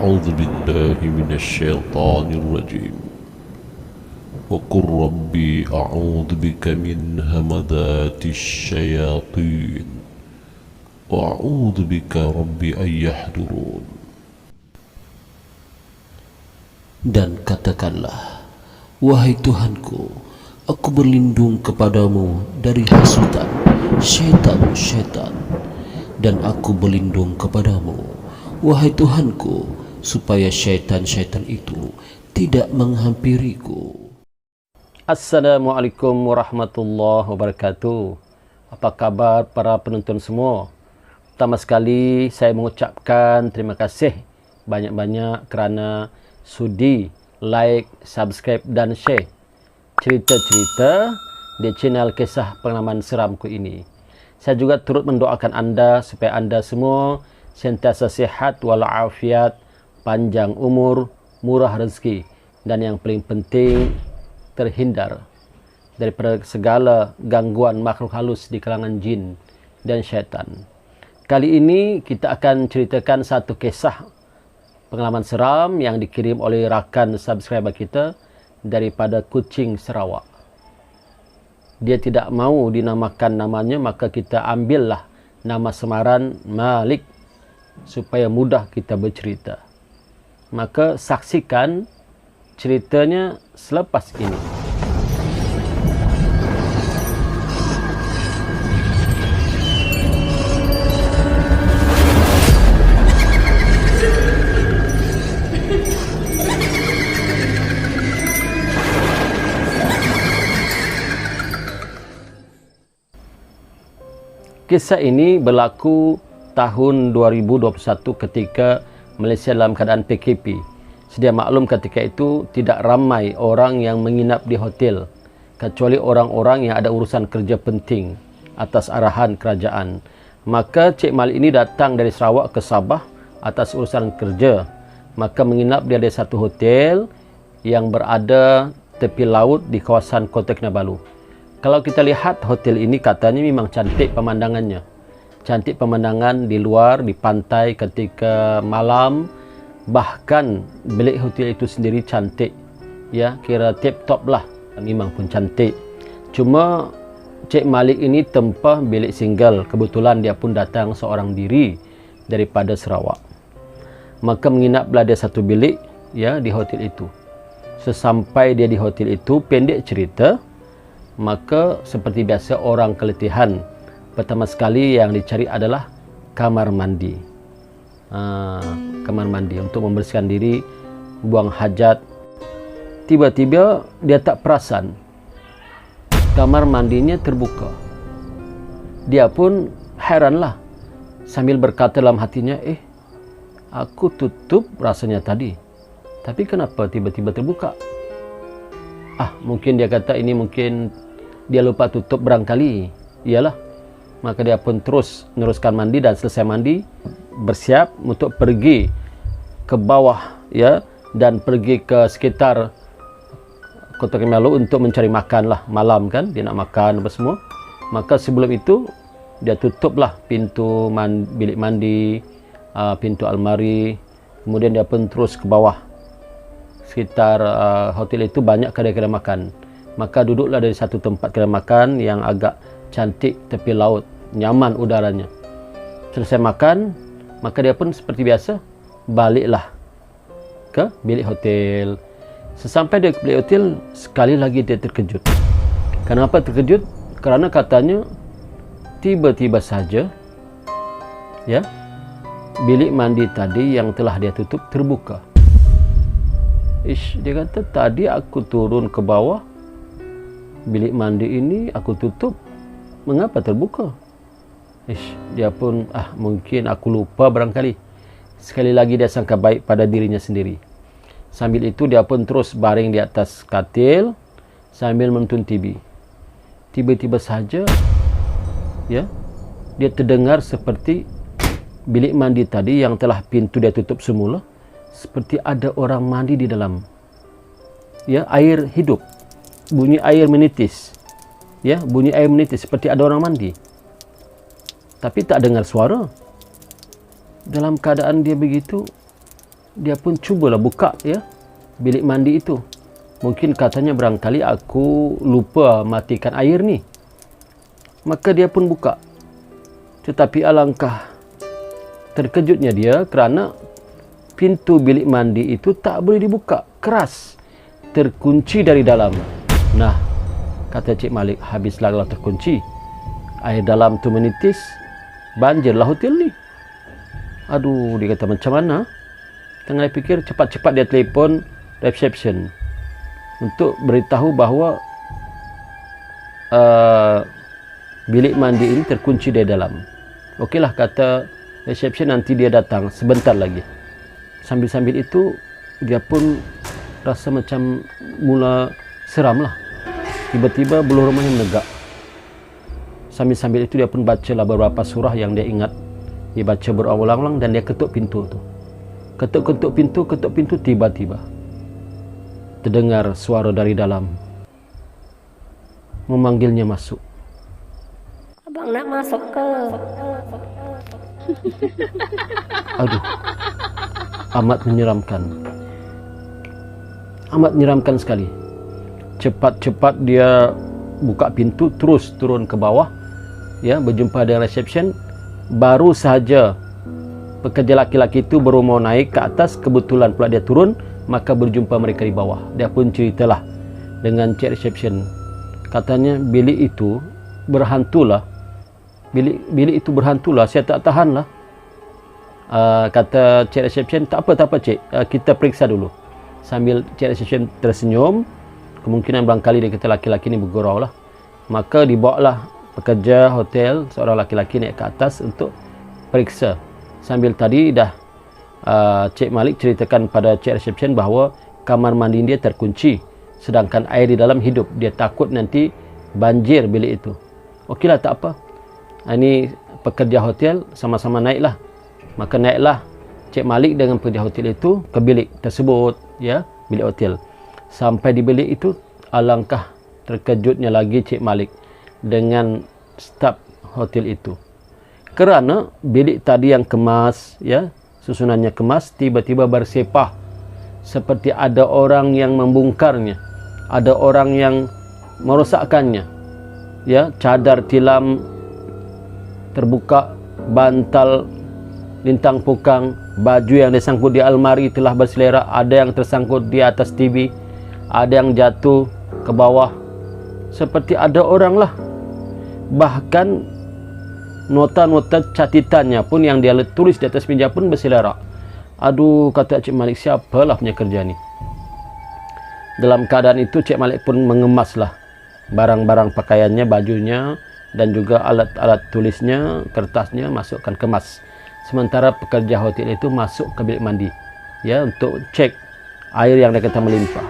أعوذ بالله من الشيطان الرجيم وقل ربي أعوذ بك من همذات الشياطين وأعوذ بك ربي أن يحضرون. Dan katakanlah, wahai Tuhanku, aku berlindung kepadamu dari hasutan syaitan-syaitan, dan aku berlindung kepadamu, wahai Tuhanku, supaya syaitan-syaitan itu tidak menghampiriku. Assalamualaikum warahmatullahi wabarakatuh. Apa kabar para penonton semua? Pertama sekali saya mengucapkan terima kasih banyak-banyak kerana sudi like, subscribe dan share cerita-cerita di channel Kisah Pengalaman Seramku ini. Saya juga turut mendoakan anda supaya anda semua sentiasa sihat walafiat, panjang umur, murah rezeki, dan yang paling penting terhindar daripada segala gangguan makhluk halus di kalangan jin dan syaitan. Kali ini kita akan ceritakan satu kisah pengalaman seram yang dikirim oleh rakan subscriber kita daripada Kuching, Sarawak. Dia tidak mahu dinamakan namanya, maka kita ambillah nama samaran Malik supaya mudah kita bercerita. Maka saksikan ceritanya selepas ini. Kisah ini berlaku tahun 2021 ketika Malaysia dalam keadaan PKP. Sedia maklum ketika itu tidak ramai orang yang menginap di hotel kecuali orang-orang yang ada urusan kerja penting atas arahan kerajaan. Maka Cik Malik ini datang dari Sarawak ke Sabah atas urusan kerja. Maka menginap di ada satu hotel yang berada tepi laut di kawasan Kota Kinabalu. Kalau kita lihat hotel ini katanya memang cantik pemandangannya. Cantik pemandangan di luar, di pantai ketika malam. Bahkan bilik hotel itu sendiri cantik. Ya, kira tip top lah. Memang pun cantik. Cuma Cik Malik ini tempah bilik single. Kebetulan dia pun datang seorang diri daripada Sarawak. Maka menginaplah dia satu bilik ya di hotel itu. Sesampai dia di hotel itu, pendek cerita, maka seperti biasa orang keletihan. Pertama sekali yang dicari adalah kamar mandi. Kamar mandi untuk membersihkan diri, buang hajat. Tiba-tiba dia tak perasan kamar mandinya terbuka. Dia pun heranlah sambil berkata dalam hatinya, aku tutup rasanya tadi, tapi kenapa tiba-tiba terbuka? Mungkin dia kata ini mungkin dia lupa tutup barangkali. Iyalah. Maka dia pun terus meneruskan mandi, dan selesai mandi bersiap untuk pergi ke bawah ya, dan pergi ke sekitar Kota Kinabalu untuk mencari makan lah malam kan, dia nak makan apa semua. Maka sebelum itu dia tutuplah pintu bilik mandi, pintu almari. Kemudian dia pun terus ke bawah. Sekitar hotel itu banyak kedai-kedai makan. Maka duduklah dari satu tempat kedai makan yang agak cantik tepi laut, nyaman udaranya. Selesai makan, maka dia pun seperti biasa baliklah ke bilik hotel. Sesampai dia ke bilik hotel, sekali lagi dia terkejut. Kenapa terkejut? Kerana katanya tiba-tiba saja ya, bilik mandi tadi yang telah dia tutup terbuka. Dia kata, tadi aku turun ke bawah, bilik mandi ini aku tutup, mengapa terbuka? Dia pun, mungkin aku lupa barangkali. Sekali lagi dia sangka baik pada dirinya sendiri. Sambil itu dia pun terus baring di atas katil sambil menonton TV. Tiba-tiba saja ya, dia terdengar seperti bilik mandi tadi yang telah pintu dia tutup semula, seperti ada orang mandi di dalam. Ya, air hidup. Bunyi air menitis. Ya, bunyi air menitis seperti ada orang mandi. Tapi tak dengar suara. Dalam keadaan dia begitu, dia pun cubalah buka ya bilik mandi itu. Mungkin katanya barangkali aku lupa matikan air ni. Maka dia pun buka. Tetapi alangkah terkejutnya dia kerana pintu bilik mandi itu tak boleh dibuka, keras, terkunci dari dalam. Nah, kata Cik Malik, habislah kalau terkunci. Air dalam tu menitis, banjirlah hotel ni. Aduh, dia kata macam mana? Tengah fikir, cepat-cepat dia telefon reception untuk beritahu bahawa bilik mandi ini terkunci dari dalam. Okeylah, kata reception, nanti dia datang sebentar lagi. Sambil-sambil itu dia pun rasa macam mula seram lah. Tiba-tiba bulu rumahnya menegak. Sambil-sambil itu dia pun bacalah beberapa surah yang dia ingat. Dia baca berulang-ulang dan dia ketuk pintu tu. Ketuk pintu, tiba-tiba terdengar suara dari dalam memanggilnya masuk. Abang nak masuk ke? Aduh, amat menyeramkan. Amat menyeramkan sekali. Cepat-cepat dia buka pintu, terus turun ke bawah, ya, berjumpa dengan reception. Baru sahaja pekerja laki-laki itu baru mau naik ke atas, kebetulan pula dia turun, maka berjumpa mereka di bawah. Dia pun ceritalah dengan cik reception. Katanya bilik itu berhantulah. Bilik itu berhantulah, saya tak tahanlah. Kata cik reception, tak apa cik, kita periksa dulu. Sambil cik reception tersenyum, kemungkinan barangkali dia kata laki-laki ni bergurau lah. Maka dibawalah pekerja hotel, seorang laki-laki naik ke atas untuk periksa. Sambil tadi dah Cik Malik ceritakan pada cik reception bahawa kamar mandi dia terkunci, sedangkan air di dalam hidup. Dia takut nanti banjir bilik itu. Okeylah, tak apa. Ini pekerja hotel, sama-sama naiklah. Maka naiklah Cik Malik dengan pekerja hotel itu ke bilik tersebut, ya, bilik hotel. Sampai di bilik itu, alangkah terkejutnya lagi Cik Malik dengan staf hotel itu. Kerana bilik tadi yang kemas, ya, susunannya kemas, tiba-tiba bersepah seperti ada orang yang membongkarnya, ada orang yang merosakkannya. Ya, cadar tilam terbuka, bantal lintang pukang, baju yang disangkut di almari telah berselerak, ada yang tersangkut di atas TV, ada yang jatuh ke bawah, seperti ada orang lah. Bahkan nota-nota catitannya pun yang dia tulis di atas meja pun berselerak. Aduh, kata Cik Malik, siapalah punya kerja ni? Dalam keadaan itu Cik Malik pun mengemaslah barang-barang pakaiannya, bajunya, dan juga alat-alat tulisnya, kertasnya, masukkan kemas. Sementara pekerja hotel itu masuk ke bilik mandi, ya, untuk cek air yang dia kata melimpah.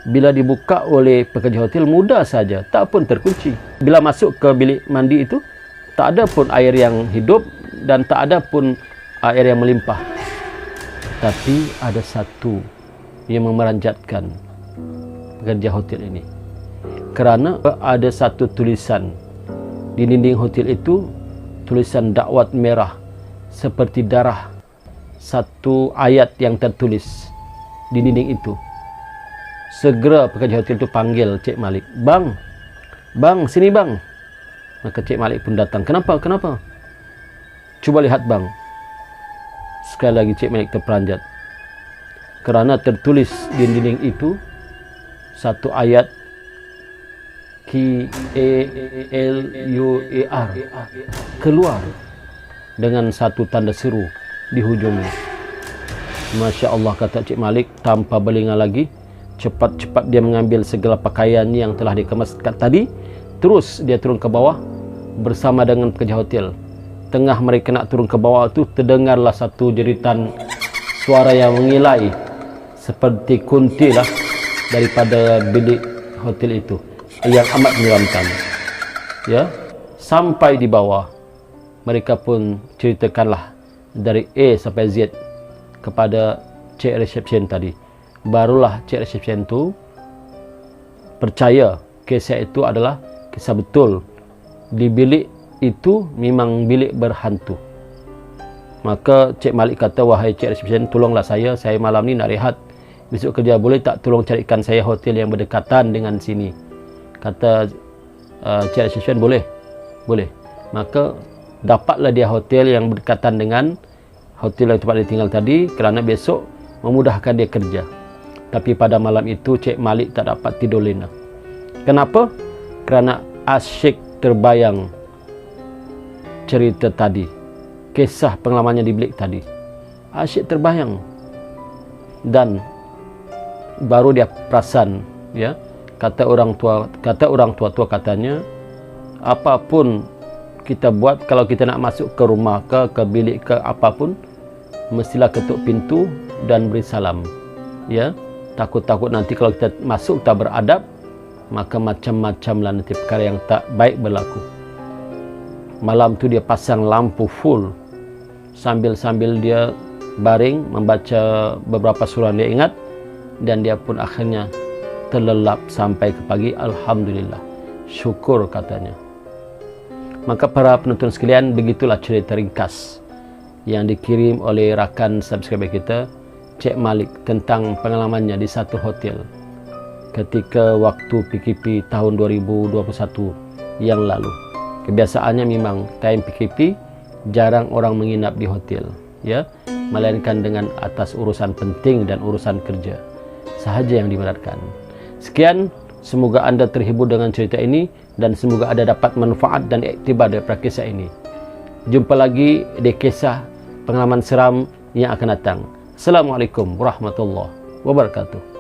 Bila dibuka oleh pekerja hotel, mudah saja, tak pun terkunci. Bila masuk ke bilik mandi itu, tak ada pun air yang hidup dan tak ada pun air yang melimpah. Tapi ada satu yang memeranjatkan pekerja hotel ini. Kerana ada satu tulisan di dinding hotel itu, tulisan dakwat merah seperti darah. Satu ayat yang tertulis di dinding itu. Segera pekerja hotel itu panggil Cik Malik. Bang, sini bang. Maka Cik Malik pun datang. Kenapa? Cuba lihat bang. Sekali lagi Cik Malik terperanjat. Kerana tertulis di dinding itu satu ayat Q-A-L-U-A-R keluar dengan satu tanda seru di hujungnya. Masya Allah, kata Cik Malik tanpa berlengah lagi. Cepat-cepat dia mengambil segala pakaiannya yang telah dikemaskan tadi. Terus dia turun ke bawah bersama dengan pekerja hotel. Tengah mereka nak turun ke bawah itu, terdengarlah satu jeritan suara yang mengilai seperti kunti lah daripada bilik hotel itu, yang amat menyeramkan. Ya, sampai di bawah mereka pun ceritakanlah dari A sampai Z kepada cik reception tadi. Barulah cik reception tu percaya kisah itu adalah kisah betul. Di bilik itu memang bilik berhantu. Maka Cik Malik kata, wahai Cik Resepsionis, tolonglah saya malam ni nak rehat. Besok kerja, boleh tak tolong carikan saya hotel yang berdekatan dengan sini? Kata Cik Resepsionis, boleh. Maka dapatlah dia hotel yang berdekatan dengan hotel yang tempat dia tinggal tadi, kerana besok memudahkan dia kerja. Tapi pada malam itu Cik Malik tak dapat tidur lena. Kenapa? Kerana asyik terbayang cerita tadi, kisah pengalamannya di bilik tadi. Asyik terbayang. Dan baru dia perasan, ya. Kata orang tua katanya, apapun kita buat, kalau kita nak masuk ke rumah ke bilik ke apapun, mestilah ketuk pintu dan beri salam, ya. Takut-takut nanti kalau kita masuk tak beradab, maka macam-macam lah nanti perkara yang tak baik berlaku. Malam tu dia pasang lampu full, sambil dia baring membaca beberapa surah dia ingat, dan dia pun akhirnya terlelap sampai ke pagi. Alhamdulillah, syukur katanya. Maka para penonton sekalian, begitulah cerita ringkas yang dikirim oleh rakan subscriber kita, Cik Malik, tentang pengalamannya di satu hotel ketika waktu PKP tahun 2021 yang lalu. Kebiasaannya memang time PKP jarang orang menginap di hotel, ya, melainkan dengan atas urusan penting dan urusan kerja sahaja yang dibenarkan. Sekian, semoga anda terhibur dengan cerita ini dan semoga anda dapat manfaat dan iktibar daripada kisah ini. Jumpa lagi di kisah pengalaman seram yang akan datang. Assalamualaikum warahmatullahi wabarakatuh.